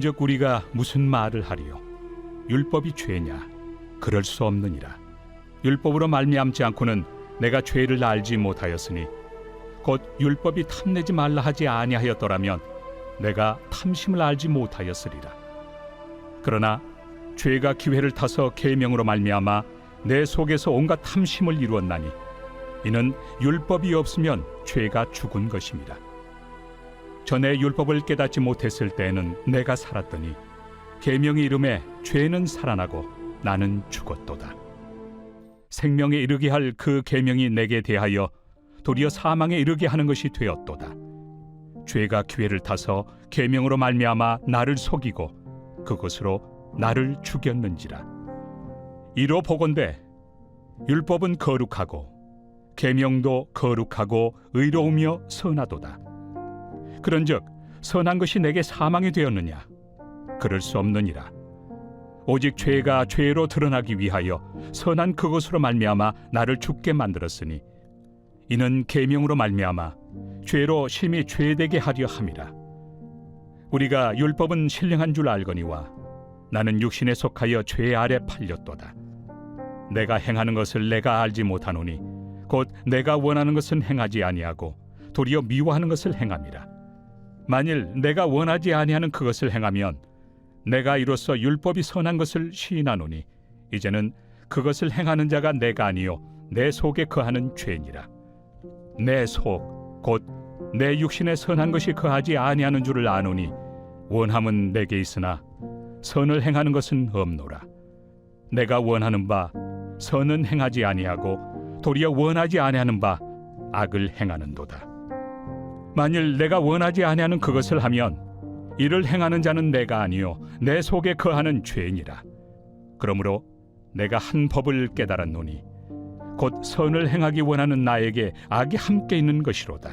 그런즉 우리가 무슨 말을 하리요? 율법이 죄냐? 그럴 수 없느니라. 율법으로 말미암지 않고는 내가 죄를 알지 못하였으니 곧 율법이 탐내지 말라 하지 아니하였더라면 내가 탐심을 알지 못하였으리라. 그러나 죄가 기회를 타서 계명으로 말미암아 내 속에서 온갖 탐심을 이루었나니 이는 율법이 없으면 죄가 죽은 것입니다. 전에 율법을 깨닫지 못했을 때에는 내가 살았더니 계명이 이름에 죄는 살아나고 나는 죽었도다. 생명에 이르게 할 그 계명이 내게 대하여 도리어 사망에 이르게 하는 것이 되었도다. 죄가 기회를 타서 계명으로 말미암아 나를 속이고 그것으로 나를 죽였는지라. 이로 보건대 율법은 거룩하고 계명도 거룩하고 의로우며 선하도다. 그런즉 선한 것이 내게 사망이 되었느냐? 그럴 수 없느니라. 오직 죄가 죄로 드러나기 위하여 선한 그것으로 말미암아 나를 죽게 만들었으니 이는 계명으로 말미암아 죄로 심히 죄되게 하려 함이라. 우리가 율법은 신령한 줄 알거니와 나는 육신에 속하여 죄 아래 팔렸도다. 내가 행하는 것을 내가 알지 못하노니 곧 내가 원하는 것은 행하지 아니하고 도리어 미워하는 것을 행함이라. 만일 내가 원하지 아니하는 그것을 행하면 내가 이로써 율법이 선한 것을 시인하노니 이제는 그것을 행하는 자가 내가 아니요 내 속에 거하는 죄니라. 내 속 곧 내 육신에 선한 것이 거하지 아니하는 줄을 아노니 원함은 내게 있으나 선을 행하는 것은 없노라. 내가 원하는 바 선은 행하지 아니하고 도리어 원하지 아니하는 바 악을 행하는도다. 만일 내가 원하지 아니하는 그것을 하면 이를 행하는 자는 내가 아니요 내 속에 거하는 죄니라. 그러므로 내가 한 법을 깨달았노니 곧 선을 행하기 원하는 나에게 악이 함께 있는 것이로다.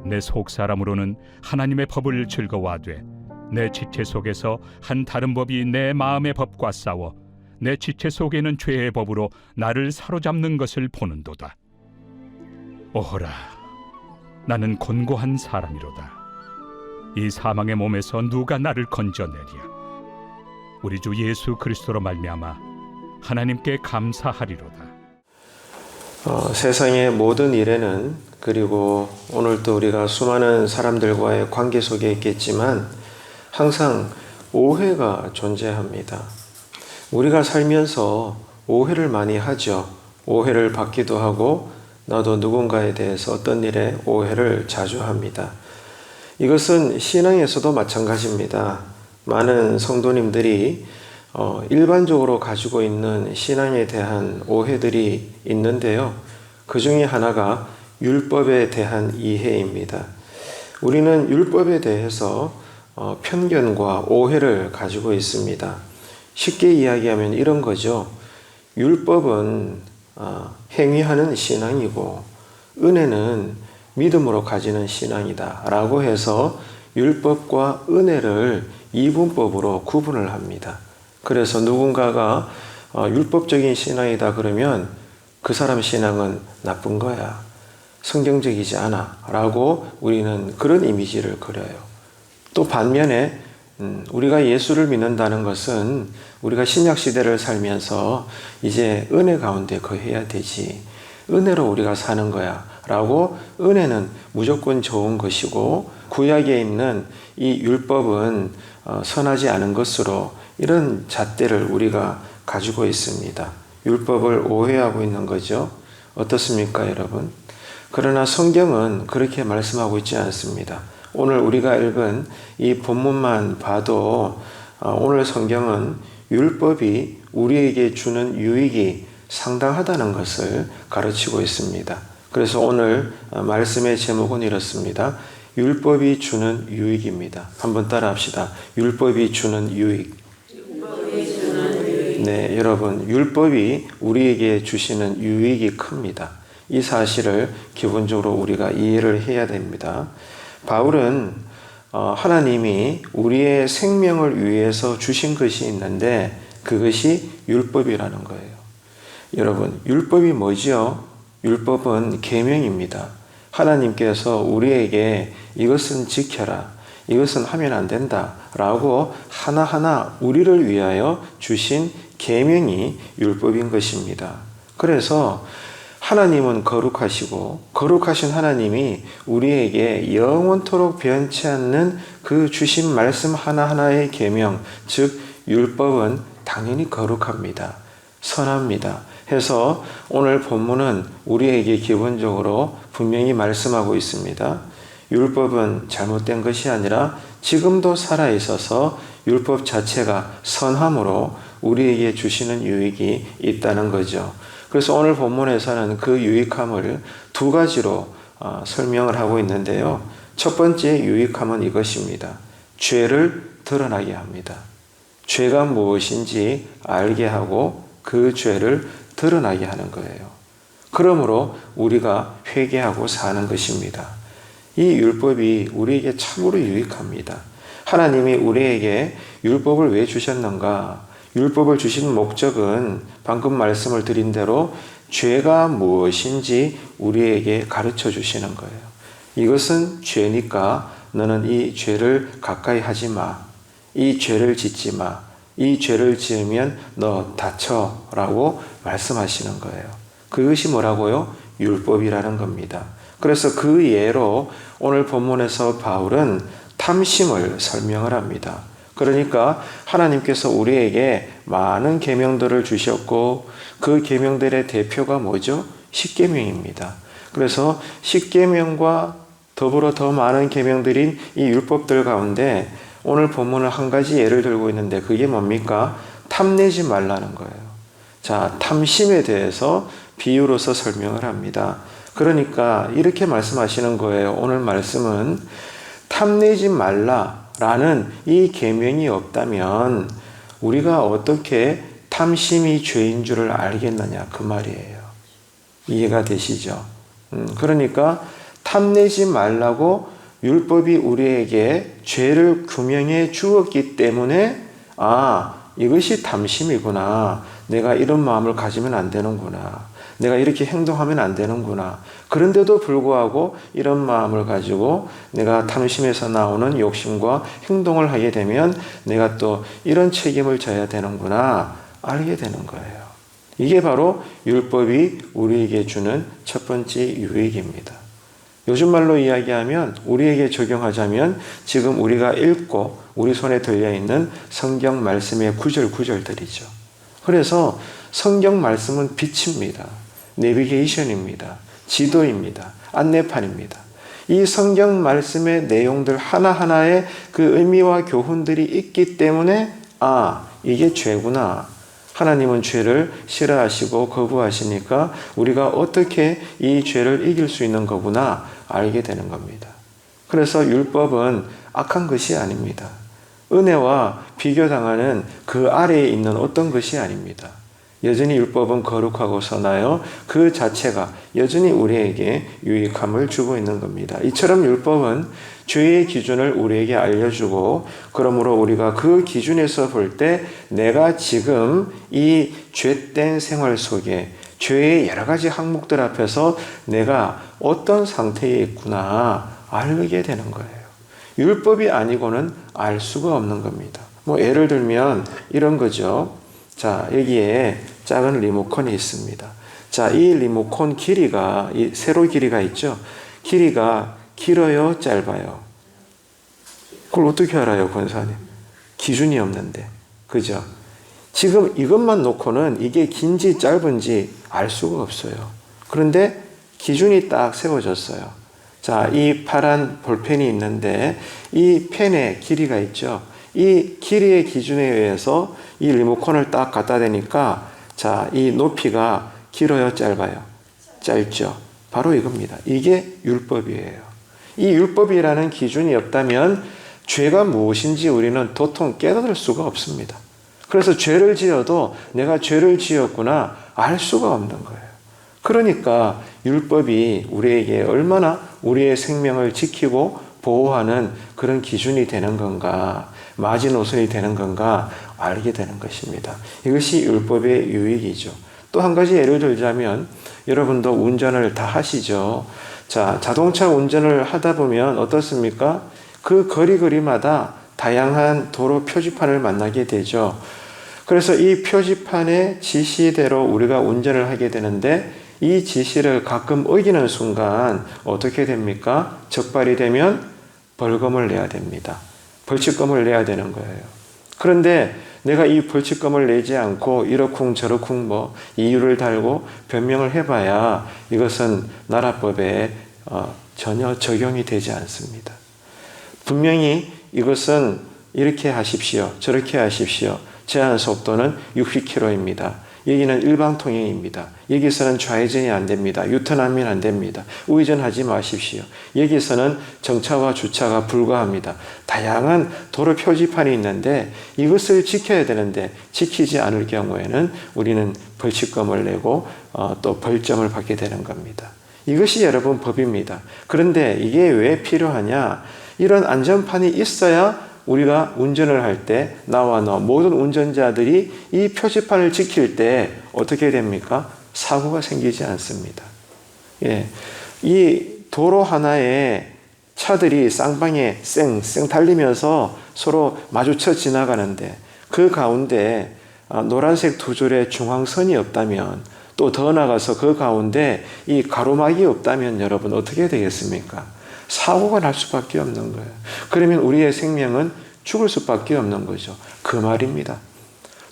내 속 사람으로는 하나님의 법을 즐거워하되 내 지체 속에서 한 다른 법이 내 마음의 법과 싸워 내 지체 속에는 죄의 법으로 나를 사로잡는 것을 보는도다. 오호라, 나는 곤고한 사람이로다. 이 사망의 몸에서 누가 나를 건져내랴? 우리 주 예수 그리스도로 말미암아 하나님께 감사하리로다. 세상의 모든 일에는, 그리고 오늘도 우리가 수많은 사람들과의 관계 속에 있겠지만 항상 오해가 존재합니다. 우리가 살면서 오해를 많이 하죠. 오해를 받기도 하고 나도 누군가에 대해서 어떤 일에 오해를 자주 합니다. 이것은 신앙에서도 마찬가지입니다. 많은 성도님들이 일반적으로 가지고 있는 신앙에 대한 오해들이 있는데요. 그 중에 하나가 율법에 대한 이해입니다. 우리는 율법에 대해서 편견과 오해를 가지고 있습니다. 쉽게 이야기하면 이런 거죠. 율법은 행위하는 신앙이고 은혜는 믿음으로 가지는 신앙이다 라고 해서 율법과 은혜를 이분법으로 구분을 합니다. 그래서 누군가가 율법적인 신앙이다 그러면 그 사람 신앙은 나쁜 거야, 성경적이지 않아 라고 우리는 그런 이미지를 그려요. 또 반면에 우리가 예수를 믿는다는 것은 우리가 신약시대를 살면서 이제 은혜 가운데 거해야 되지, 은혜로 우리가 사는 거야 라고, 은혜는 무조건 좋은 것이고 구약에 있는 이 율법은 선하지 않은 것으로, 이런 잣대를 우리가 가지고 있습니다. 율법을 오해하고 있는 거죠. 어떻습니까, 여러분? 그러나 성경은 그렇게 말씀하고 있지 않습니다. 오늘 우리가 읽은 이 본문만 봐도 오늘 성경은 율법이 우리에게 주는 유익이 상당하다는 것을 가르치고 있습니다. 그래서 오늘 말씀의 제목은 이렇습니다. 율법이 주는 유익입니다. 한번 따라 합시다. 율법이 주는 유익. 네, 여러분, 율법이 우리에게 주시는 유익이 큽니다. 이 사실을 기본적으로 우리가 이해를 해야 됩니다. 바울은 하나님이 우리의 생명을 위해서 주신 것이 있는데 그것이 율법이라는 거예요. 여러분, 율법이 뭐지요? 율법은 계명입니다. 하나님께서 우리에게 이것은 지켜라, 이것은 하면 안 된다라고 하나하나 우리를 위하여 주신 계명이 율법인 것입니다. 그래서 하나님은 거룩하시고 거룩하신 하나님이 우리에게 영원토록 변치 않는 그 주신 말씀 하나하나의 계명, 즉 율법은 당연히 거룩합니다. 선합니다. 해서 오늘 본문은 우리에게 기본적으로 분명히 말씀하고 있습니다. 율법은 잘못된 것이 아니라 지금도 살아있어서 율법 자체가 선함으로 우리에게 주시는 유익이 있다는 거죠. 그래서 오늘 본문에서는 그 유익함을 두 가지로 설명을 하고 있는데요. 첫 번째 유익함은 이것입니다. 죄를 드러나게 합니다. 죄가 무엇인지 알게 하고 그 죄를 드러나게 하는 거예요. 그러므로 우리가 회개하고 사는 것입니다. 이 율법이 우리에게 참으로 유익합니다. 하나님이 우리에게 율법을 왜 주셨는가? 율법을 주신 목적은 방금 말씀을 드린 대로 죄가 무엇인지 우리에게 가르쳐 주시는 거예요. 이것은 죄니까 너는 이 죄를 가까이 하지 마. 이 죄를 짓지 마. 이 죄를 지으면 너 다쳐 라고 말씀하시는 거예요. 그것이 뭐라고요? 율법이라는 겁니다. 그래서 그 예로 오늘 본문에서 바울은 탐심을 설명을 합니다. 그러니까 하나님께서 우리에게 많은 계명들을 주셨고 그 계명들의 대표가 뭐죠? 십계명입니다. 그래서 십계명과 더불어 더 많은 계명들인 이 율법들 가운데 오늘 본문은 한 가지 예를 들고 있는데 그게 뭡니까? 탐내지 말라는 거예요. 자, 탐심에 대해서 비유로서 설명을 합니다. 그러니까 이렇게 말씀하시는 거예요. 오늘 말씀은 탐내지 말라라는 이 계명이 없다면 우리가 어떻게 탐심이 죄인 줄을 알겠느냐 그 말이에요. 이해가 되시죠? 그러니까 탐내지 말라고 율법이 우리에게 죄를 규명해 주었기 때문에 이것이 탐심이구나. 내가 이런 마음을 가지면 안 되는구나. 내가 이렇게 행동하면 안 되는구나. 그런데도 불구하고 이런 마음을 가지고 내가 탐심에서 나오는 욕심과 행동을 하게 되면 내가 또 이런 책임을 져야 되는구나. 알게 되는 거예요. 이게 바로 율법이 우리에게 주는 첫 번째 유익입니다. 요즘 말로 이야기하면 우리에게 적용하자면 지금 우리가 읽고 우리 손에 들려있는 성경 말씀의 구절구절들이죠. 그래서 성경 말씀은 빛입니다. 내비게이션입니다. 지도입니다. 안내판입니다. 이 성경 말씀의 내용들 하나하나에 그 의미와 교훈들이 있기 때문에 이게 죄구나. 하나님은 죄를 싫어하시고 거부하시니까 우리가 어떻게 이 죄를 이길 수 있는 거구나 알게 되는 겁니다. 그래서 율법은 악한 것이 아닙니다. 은혜와 비교당하는 그 아래에 있는 어떤 것이 아닙니다. 여전히 율법은 거룩하고 선하여 그 자체가 여전히 우리에게 유익함을 주고 있는 겁니다. 이처럼 율법은 죄의 기준을 우리에게 알려주고 그러므로 우리가 그 기준에서 볼 때 내가 지금 이 죄된 생활 속에 죄의 여러 가지 항목들 앞에서 내가 어떤 상태에 있구나 알게 되는 거예요. 율법이 아니고는 알 수가 없는 겁니다. 예를 들면 이런 거죠. 자, 여기에 작은 리모컨이 있습니다. 자, 이 리모컨 길이가, 이 세로 길이가 있죠? 길이가 길어요, 짧아요? 그걸 어떻게 알아요, 권사님? 기준이 없는데. 그죠? 지금 이것만 놓고는 이게 긴지 짧은지 알 수가 없어요. 그런데 기준이 딱 세워졌어요. 자, 이 파란 볼펜이 있는데 이 펜의 길이가 있죠? 이 길이의 기준에 의해서 이 리모컨을 딱 갖다 대니까 자, 이 높이가 길어요, 짧아요? 짧죠. 바로 이겁니다. 이게 율법이에요. 이 율법이라는 기준이 없다면 죄가 무엇인지 우리는 도통 깨달을 수가 없습니다. 그래서 죄를 지어도 내가 죄를 지었구나 알 수가 없는 거예요. 그러니까 율법이 우리에게 얼마나 우리의 생명을 지키고 보호하는 그런 기준이 되는 건가, 마지노선이 되는 건가 알게 되는 것입니다. 이것이 율법의 유익이죠. 또 한 가지 예를 들자면 여러분도 운전을 다 하시죠. 자, 자동차 운전을 하다 보면 어떻습니까? 그 거리마다 다양한 도로 표지판을 만나게 되죠. 그래서 이 표지판의 지시대로 우리가 운전을 하게 되는데 이 지시를 가끔 어기는 순간 어떻게 됩니까? 적발이 되면 벌금을 내야 됩니다. 벌칙금을 내야 되는 거예요. 그런데 내가 이 벌칙금을 내지 않고 이러쿵 저러쿵 이유를 달고 변명을 해봐야 이것은 나라법에 전혀 적용이 되지 않습니다. 분명히 이것은 이렇게 하십시오. 저렇게 하십시오. 제한 속도는 60km입니다. 여기는 일방통행입니다. 여기서는 좌회전이 안 됩니다. 유턴하면 안 됩니다. 우회전하지 마십시오. 여기서는 정차와 주차가 불가합니다. 다양한 도로 표지판이 있는데 이것을 지켜야 되는데 지키지 않을 경우에는 우리는 벌칙금을 내고 또 벌점을 받게 되는 겁니다. 이것이 여러분 법입니다. 그런데 이게 왜 필요하냐? 이런 안전판이 있어야 우리가 운전을 할 때 나와 너 모든 운전자들이 이 표지판을 지킬 때 어떻게 됩니까? 사고가 생기지 않습니다. 예, 이 도로 하나에 차들이 쌍방에 쌩쌩 달리면서 서로 마주쳐 지나가는데 그 가운데 노란색 두 줄의 중앙선이 없다면 또 더 나가서 그 가운데 이 가로막이 없다면 여러분 어떻게 되겠습니까? 사고가 날 수밖에 없는 거예요. 그러면 우리의 생명은 죽을 수밖에 없는 거죠. 그 말입니다.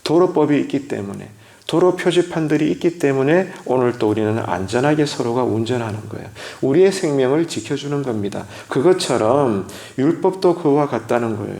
도로법이 있기 때문에, 도로 표지판들이 있기 때문에 오늘 또 우리는 안전하게 서로가 운전하는 거예요. 우리의 생명을 지켜주는 겁니다. 그것처럼 율법도 그와 같다는 거예요.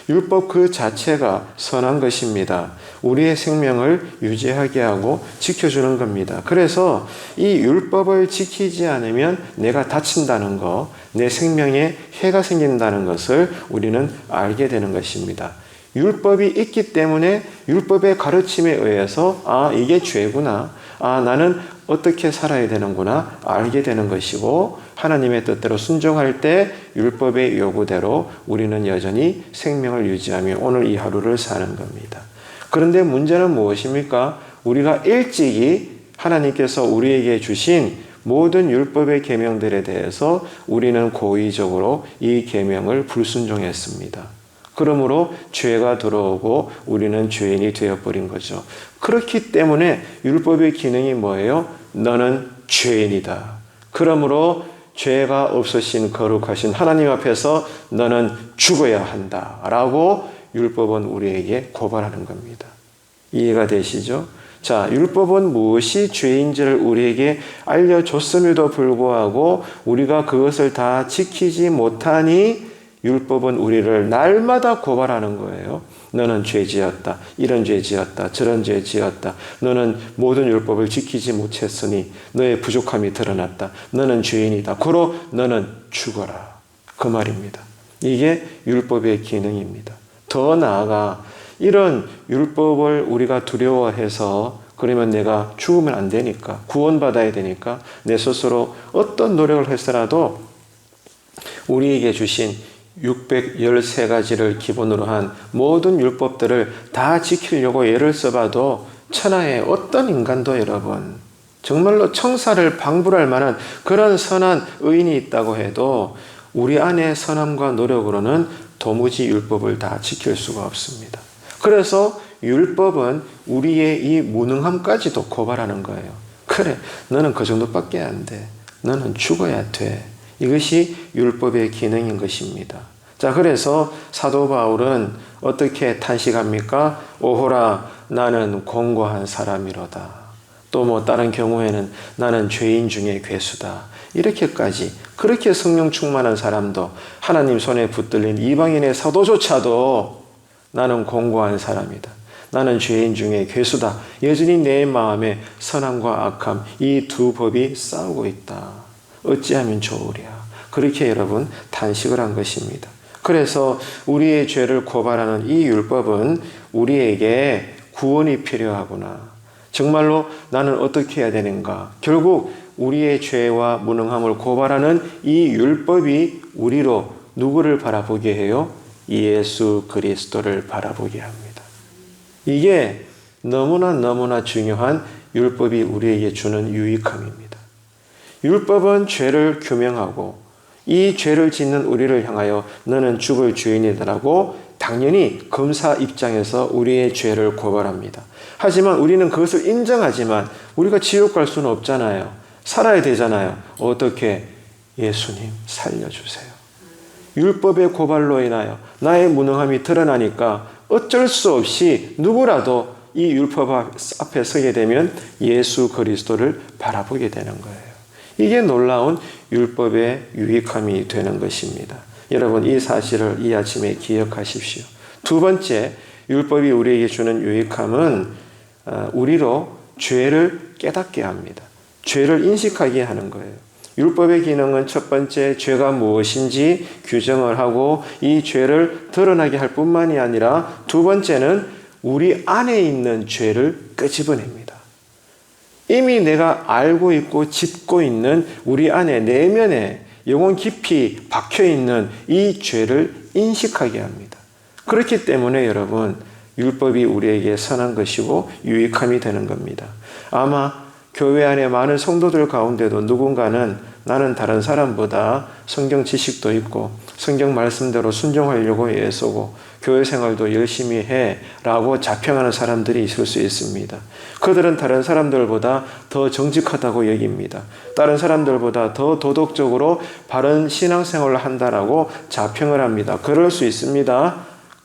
율법 그 자체가 선한 것입니다. 우리의 생명을 유지하게 하고 지켜주는 겁니다. 그래서 이 율법을 지키지 않으면 내가 다친다는 거, 내 생명에 해가 생긴다는 것을 우리는 알게 되는 것입니다. 율법이 있기 때문에 율법의 가르침에 의해서 이게 죄구나, 나는 어떻게 살아야 되는구나 알게 되는 것이고 하나님의 뜻대로 순종할 때 율법의 요구대로 우리는 여전히 생명을 유지하며 오늘 이 하루를 사는 겁니다. 그런데 문제는 무엇입니까? 우리가 일찍이 하나님께서 우리에게 주신 모든 율법의 계명들에 대해서 우리는 고의적으로 이 계명을 불순종했습니다. 그러므로 죄가 들어오고 우리는 죄인이 되어버린 거죠. 그렇기 때문에 율법의 기능이 뭐예요? 너는 죄인이다. 그러므로 죄가 없으신 거룩하신 하나님 앞에서 너는 죽어야 한다. 라고 율법은 우리에게 고발하는 겁니다. 이해가 되시죠? 자, 율법은 무엇이 죄인지를 우리에게 알려줬음에도 불구하고 우리가 그것을 다 지키지 못하니 율법은 우리를 날마다 고발하는 거예요. 너는 죄지었다. 이런 죄지었다. 저런 죄지었다. 너는 모든 율법을 지키지 못했으니 너의 부족함이 드러났다. 너는 죄인이다. 고로 너는 죽어라. 그 말입니다. 이게 율법의 기능입니다. 더 나아가 이런 율법을 우리가 두려워해서 그러면 내가 죽으면 안 되니까 구원받아야 되니까 내 스스로 어떤 노력을 해서라도 우리에게 주신 613가지를 기본으로 한 모든 율법들을 다 지키려고 애를 써봐도 천하의 어떤 인간도 여러분 정말로 청사를 방불할 만한 그런 선한 의인이 있다고 해도 우리 안의 선함과 노력으로는 도무지 율법을 다 지킬 수가 없습니다. 그래서 율법은 우리의 이 무능함까지도 고발하는 거예요. 그래, 너는 그 정도밖에 안 돼. 너는 죽어야 돼. 이것이 율법의 기능인 것입니다. 자, 그래서 사도 바울은 어떻게 탄식합니까? 오호라, 나는 공고한 사람이로다. 또 다른 경우에는 나는 죄인 중에 괴수다. 이렇게까지 그렇게 성령 충만한 사람도 하나님 손에 붙들린 이방인의 사도조차도 나는 공고한 사람이다. 나는 죄인 중에 괴수다. 여전히 내 마음에 선함과 악함 이 두 법이 싸우고 있다. 어찌하면 좋으랴. 그렇게 여러분 탄식을 한 것입니다. 그래서 우리의 죄를 고발하는 이 율법은 우리에게 구원이 필요하구나. 정말로 나는 어떻게 해야 되는가. 결국 우리의 죄와 무능함을 고발하는 이 율법이 우리로 누구를 바라보게 해요? 예수 그리스도를 바라보게 합니다. 이게 너무나 중요한 율법이 우리에게 주는 유익함입니다. 율법은 죄를 규명하고 이 죄를 짓는 우리를 향하여 너는 죽을 죄인이다라고 당연히 검사 입장에서 우리의 죄를 고발합니다. 하지만 우리는 그것을 인정하지만 우리가 지옥 갈 수는 없잖아요. 살아야 되잖아요. 어떻게? 예수님 살려주세요. 율법의 고발로 인하여 나의 무능함이 드러나니까 어쩔 수 없이 누구라도 이 율법 앞에 서게 되면 예수 그리스도를 바라보게 되는 거예요. 이게 놀라운 율법의 유익함이 되는 것입니다. 여러분, 이 사실을 이 아침에 기억하십시오. 두 번째, 율법이 우리에게 주는 유익함은 우리로 죄를 깨닫게 합니다. 죄를 인식하게 하는 거예요. 율법의 기능은 첫 번째, 죄가 무엇인지 규정을 하고 이 죄를 드러나게 할 뿐만이 아니라 두 번째는 우리 안에 있는 죄를 끄집어냅니다. 이미 내가 알고 있고 짓고 있는 우리 안에 내면에 영혼 깊이 박혀있는 이 죄를 인식하게 합니다. 그렇기 때문에 여러분, 율법이 우리에게 선한 것이고 유익함이 되는 겁니다. 아마 교회 안에 많은 성도들 가운데도 누군가는 나는 다른 사람보다 성경 지식도 있고 성경 말씀대로 순종하려고 애쓰고 교회 생활도 열심히 해 라고 자평하는 사람들이 있을 수 있습니다. 그들은 다른 사람들보다 더 정직하다고 여깁니다. 다른 사람들보다 더 도덕적으로 바른 신앙생활을 한다라고 자평을 합니다. 그럴 수 있습니다.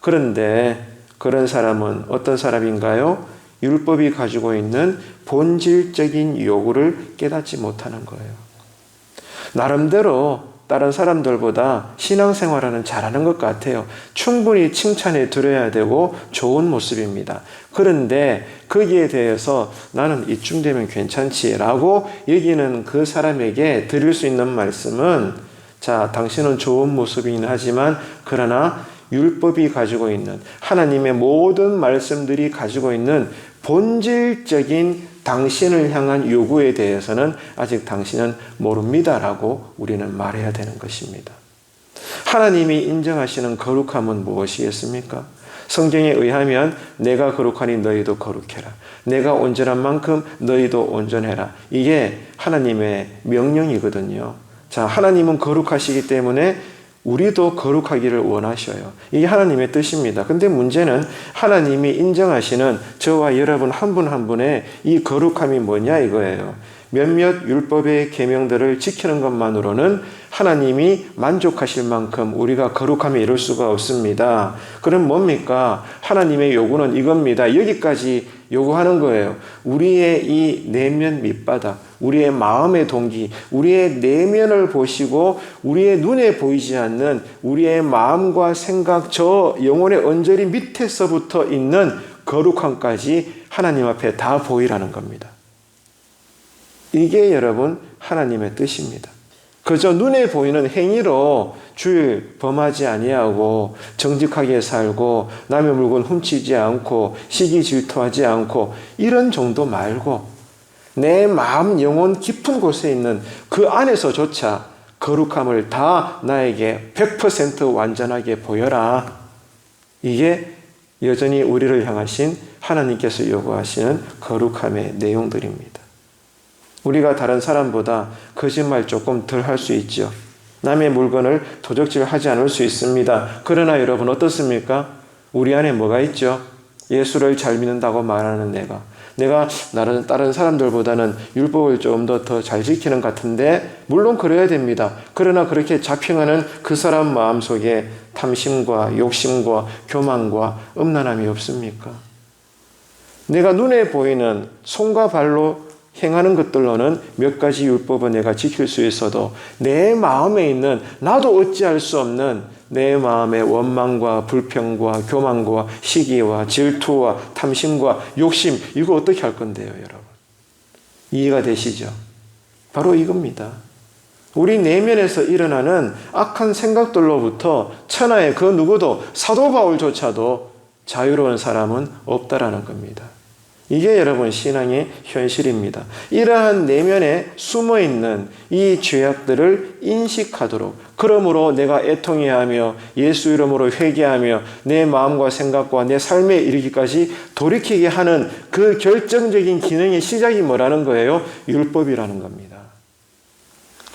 그런데 그런 사람은 어떤 사람인가요? 율법이 가지고 있는 본질적인 요구를 깨닫지 못하는 거예요. 나름대로 다른 사람들보다 신앙생활은 잘하는 것 같아요. 충분히 칭찬해 드려야 되고 좋은 모습입니다. 그런데 거기에 대해서 나는 이쯤 되면 괜찮지 라고 여기는 그 사람에게 드릴 수 있는 말씀은, 자, 당신은 좋은 모습이긴 하지만 그러나 율법이 가지고 있는 하나님의 모든 말씀들이 가지고 있는 본질적인 당신을 향한 요구에 대해서는 아직 당신은 모릅니다라고 우리는 말해야 되는 것입니다. 하나님이 인정하시는 거룩함은 무엇이겠습니까? 성경에 의하면 내가 거룩하니 너희도 거룩해라. 내가 온전한 만큼 너희도 온전해라. 이게 하나님의 명령이거든요. 자, 하나님은 거룩하시기 때문에 우리도 거룩하기를 원하셔요. 이게 하나님의 뜻입니다. 근데 문제는 하나님이 인정하시는 저와 여러분 한 분 한 분의 이 거룩함이 뭐냐 이거예요. 몇몇 율법의 계명들을 지키는 것만으로는 하나님이 만족하실 만큼 우리가 거룩함에 이를 수가 없습니다. 그럼 뭡니까? 하나님의 요구는 이겁니다. 여기까지 요구하는 거예요. 우리의 이 내면 밑바닥, 우리의 마음의 동기, 우리의 내면을 보시고 우리의 눈에 보이지 않는 우리의 마음과 생각, 저 영혼의 언저리 밑에서부터 있는 거룩함까지 하나님 앞에 다 보이라는 겁니다. 이게 여러분 하나님의 뜻입니다. 그저 눈에 보이는 행위로 주일 범하지 아니하고 정직하게 살고 남의 물건 훔치지 않고 시기 질투하지 않고 이런 정도 말고 내 마음 영혼 깊은 곳에 있는 그 안에서조차 거룩함을 다 나에게 100% 완전하게 보여라. 이게 여전히 우리를 향하신 하나님께서 요구하시는 거룩함의 내용들입니다. 우리가 다른 사람보다 거짓말 조금 덜 할 수 있죠. 남의 물건을 도적질하지 않을 수 있습니다. 그러나 여러분 어떻습니까? 우리 안에 뭐가 있죠? 예수를 잘 믿는다고 말하는 내가 다른 사람들보다는 율법을 좀 더 잘 지키는 것 같은데 물론 그래야 됩니다. 그러나 그렇게 자평하는 그 사람 마음속에 탐심과 욕심과 교만과 음란함이 없습니까? 내가 눈에 보이는 손과 발로 행하는 것들로는 몇 가지 율법은 내가 지킬 수 있어도 내 마음에 있는 나도 어찌할 수 없는 내 마음의 원망과 불평과 교만과 시기와 질투와 탐심과 욕심, 이거 어떻게 할 건데요, 여러분? 이해가 되시죠? 바로 이겁니다. 우리 내면에서 일어나는 악한 생각들로부터 천하의 그 누구도 사도 바울조차도 자유로운 사람은 없다라는 겁니다. 이게 여러분 신앙의 현실입니다. 이러한 내면에 숨어있는 이 죄악들을 인식하도록, 그러므로 내가 애통해하며 예수 이름으로 회개하며 내 마음과 생각과 내 삶에 이르기까지 돌이키게 하는 그 결정적인 기능의 시작이 뭐라는 거예요? 율법이라는 겁니다.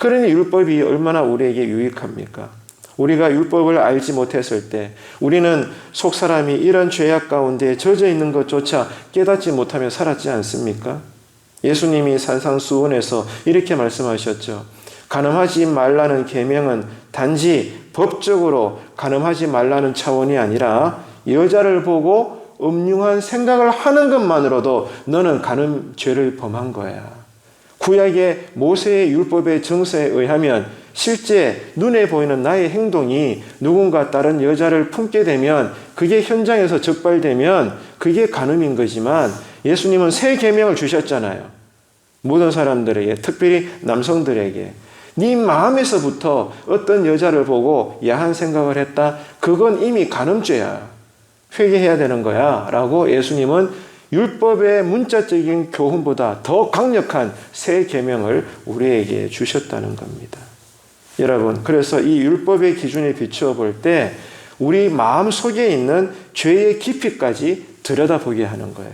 그러니 율법이 얼마나 우리에게 유익합니까? 우리가 율법을 알지 못했을 때 우리는 속사람이 이런 죄악 가운데 젖어 있는 것조차 깨닫지 못하며 살았지 않습니까? 예수님이 산상수훈에서 이렇게 말씀하셨죠. 간음하지 말라는 계명은 단지 법적으로 간음하지 말라는 차원이 아니라 여자를 보고 음흉한 생각을 하는 것만으로도 너는 간음 죄를 범한 거야. 구약의 모세의 율법의 정서에 의하면 실제 눈에 보이는 나의 행동이 누군가 다른 여자를 품게 되면 그게 현장에서 적발되면 그게 간음인 거지만 예수님은 새 계명을 주셨잖아요. 모든 사람들에게, 특별히 남성들에게. 네 마음에서부터 어떤 여자를 보고 야한 생각을 했다. 그건 이미 간음죄야. 회개해야 되는 거야. 라고 예수님은 율법의 문자적인 교훈보다 더 강력한 새 계명을 우리에게 주셨다는 겁니다. 여러분, 그래서 이 율법의 기준에 비추어 볼 때 우리 마음 속에 있는 죄의 깊이까지 들여다보게 하는 거예요.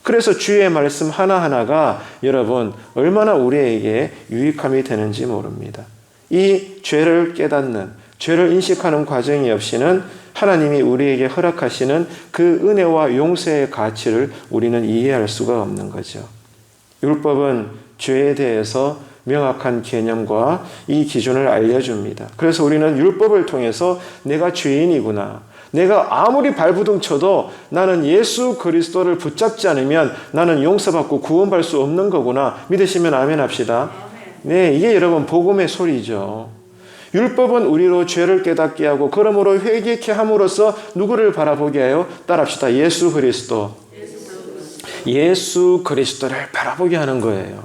그래서 주의 말씀 하나하나가 여러분 얼마나 우리에게 유익함이 되는지 모릅니다. 이 죄를 깨닫는, 죄를 인식하는 과정이 없이는 하나님이 우리에게 허락하시는 그 은혜와 용서의 가치를 우리는 이해할 수가 없는 거죠. 율법은 죄에 대해서 명확한 개념과 이 기준을 알려줍니다. 그래서 우리는 율법을 통해서 내가 죄인이구나. 내가 아무리 발부둥 쳐도 나는 예수 그리스도를 붙잡지 않으면 나는 용서받고 구원받을 수 없는 거구나. 믿으시면 아멘 합시다. 네, 이게 여러분 복음의 소리죠. 율법은 우리로 죄를 깨닫게 하고 그러므로 회개케 함으로써 누구를 바라보게 해요? 따라합시다. 예수 그리스도. 예수 그리스도를 바라보게 하는 거예요.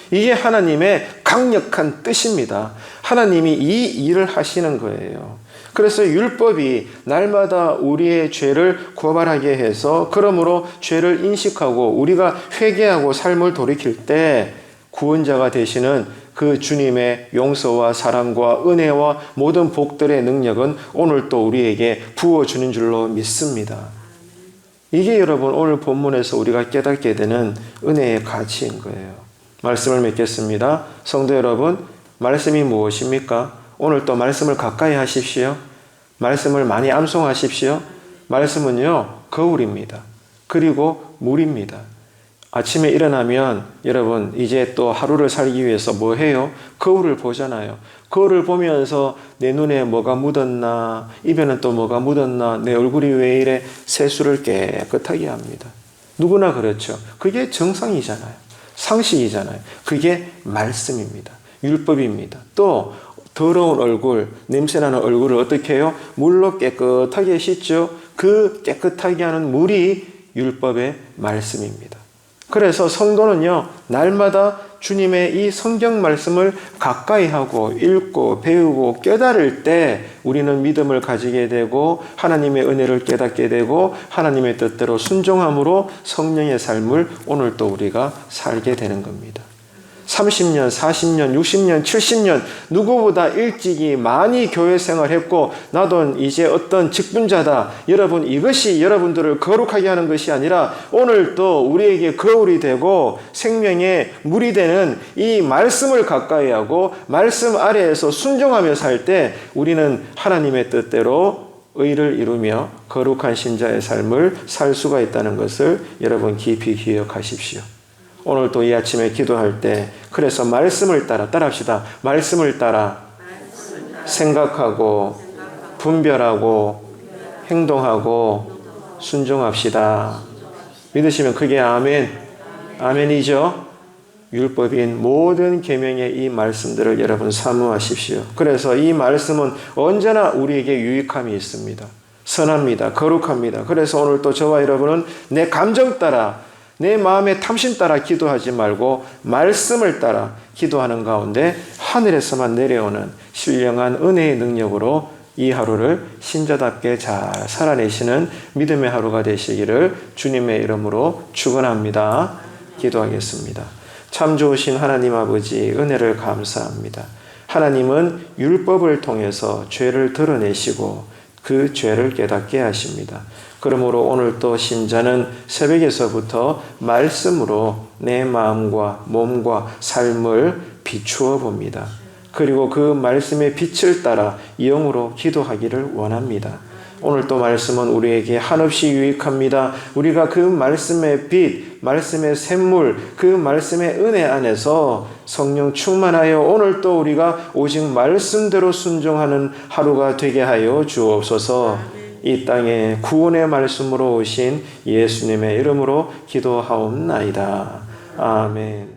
이게 하나님의 강력한 뜻입니다. 하나님이 이 일을 하시는 거예요. 그래서 율법이 날마다 우리의 죄를 고발하게 해서 그러므로 죄를 인식하고 우리가 회개하고 삶을 돌이킬 때 구원자가 되시는 그 주님의 용서와 사랑과 은혜와 모든 복들의 능력은 오늘 또 우리에게 부어주는 줄로 믿습니다. 이게 여러분 오늘 본문에서 우리가 깨닫게 되는 은혜의 가치인 거예요. 말씀을 맺겠습니다. 성도 여러분, 말씀이 무엇입니까? 오늘 또 말씀을 가까이 하십시오. 말씀을 많이 암송하십시오. 말씀은요, 거울입니다. 그리고 물입니다. 아침에 일어나면 여러분 이제 또 하루를 살기 위해서 뭐 해요? 거울을 보잖아요. 거울을 보면서 내 눈에 뭐가 묻었나, 입에는 또 뭐가 묻었나, 내 얼굴이 왜 이래 세수를 깨끗하게 합니다. 누구나 그렇죠. 그게 정상이잖아요. 상식이잖아요. 그게 말씀입니다. 율법입니다. 또 더러운 얼굴, 냄새나는 얼굴을 어떻게 해요? 물로 깨끗하게 씻죠. 그 깨끗하게 하는 물이 율법의 말씀입니다. 그래서 성도는요, 날마다 주님의 이 성경 말씀을 가까이 하고 읽고 배우고 깨달을 때 우리는 믿음을 가지게 되고 하나님의 은혜를 깨닫게 되고 하나님의 뜻대로 순종함으로 성령의 삶을 오늘 또 우리가 살게 되는 겁니다. 30년, 40년, 60년, 70년 누구보다 일찍이 많이 교회 생활했고 나도 이제 어떤 직분자다. 여러분 이것이 여러분들을 거룩하게 하는 것이 아니라 오늘 또 우리에게 거울이 되고 생명의 물이 되는 이 말씀을 가까이 하고 말씀 아래에서 순종하며 살 때 우리는 하나님의 뜻대로 의를 이루며 거룩한 신자의 삶을 살 수가 있다는 것을 여러분 깊이 기억하십시오. 오늘 또 이 아침에 기도할 때 그래서 말씀을 따라합시다. 말씀을 따라 생각하고 분별하고 행동하고 순종합시다. 믿으시면 그게 아멘. 아멘이죠. 율법인 모든 계명의 이 말씀들을 여러분 사모하십시오. 그래서 이 말씀은 언제나 우리에게 유익함이 있습니다. 선합니다. 거룩합니다. 그래서 오늘 또 저와 여러분은 내 감정 따라 내 마음의 탐심 따라 기도하지 말고 말씀을 따라 기도하는 가운데 하늘에서만 내려오는 신령한 은혜의 능력으로 이 하루를 신자답게 잘 살아내시는 믿음의 하루가 되시기를 주님의 이름으로 축원합니다. 기도하겠습니다. 참 좋으신 하나님 아버지 은혜를 감사합니다. 하나님은 율법을 통해서 죄를 드러내시고 그 죄를 깨닫게 하십니다. 그러므로 오늘 또 신자는 새벽에서부터 말씀으로 내 마음과 몸과 삶을 비추어 봅니다. 그리고 그 말씀의 빛을 따라 영으로 기도하기를 원합니다. 오늘 또 말씀은 우리에게 한없이 유익합니다. 우리가 그 말씀의 빛, 말씀의 샘물, 그 말씀의 은혜 안에서 성령 충만하여 오늘 또 우리가 오직 말씀대로 순종하는 하루가 되게 하여 주옵소서. 이 땅에 구원의 말씀으로 오신 예수님의 이름으로 기도하옵나이다. 아멘.